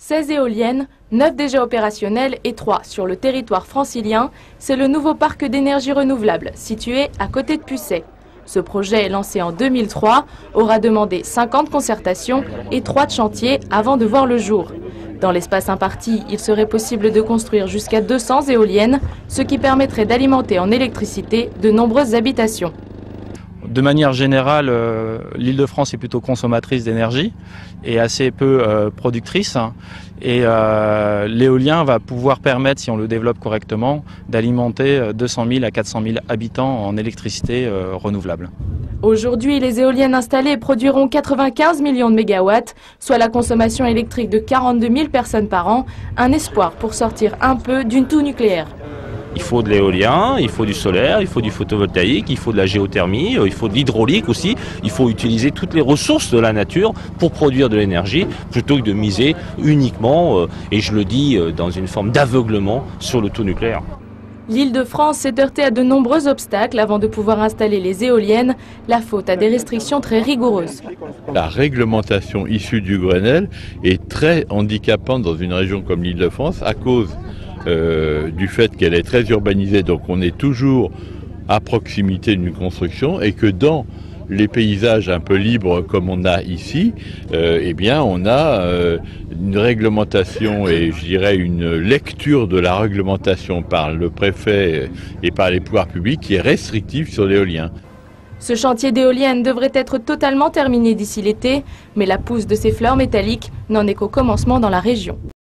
16 éoliennes, 9 déjà opérationnelles et 3 sur le territoire francilien, c'est le nouveau parc d'énergie renouvelable situé à côté de Pucet. Ce projet, lancé en 2003, aura demandé 50 concertations et 3 chantiers avant de voir le jour. Dans l'espace imparti, il serait possible de construire jusqu'à 200 éoliennes, ce qui permettrait d'alimenter en électricité de nombreuses habitations. De manière générale, l'Île-de-France est plutôt consommatrice d'énergie et assez peu productrice. Et l'éolien va pouvoir permettre, si on le développe correctement, d'alimenter 200 000 à 400 000 habitants en électricité renouvelable. Aujourd'hui, les éoliennes installées produiront 95 millions de mégawatts, soit la consommation électrique de 42 000 personnes par an, un espoir pour sortir un peu d'une toux nucléaire. Il faut de l'éolien, il faut du solaire, il faut du photovoltaïque, il faut de la géothermie, il faut de l'hydraulique aussi. Il faut utiliser toutes les ressources de la nature pour produire de l'énergie plutôt que de miser uniquement, et je le dis dans une forme d'aveuglement, sur le tout nucléaire. L'Île-de-France s'est heurtée à de nombreux obstacles avant de pouvoir installer les éoliennes, la faute à des restrictions très rigoureuses. La réglementation issue du Grenelle est très handicapante dans une région comme l'Île-de-France à cause du fait qu'elle est très urbanisée, donc on est toujours à proximité d'une construction, et que dans les paysages un peu libres comme on a ici, eh bien on a une réglementation et je dirais une lecture de la réglementation par le préfet et par les pouvoirs publics qui est restrictive sur l'éolien. Ce chantier d'éoliennes devrait être totalement terminé d'ici l'été, mais la pousse de ces fleurs métalliques n'en est qu'au commencement dans la région.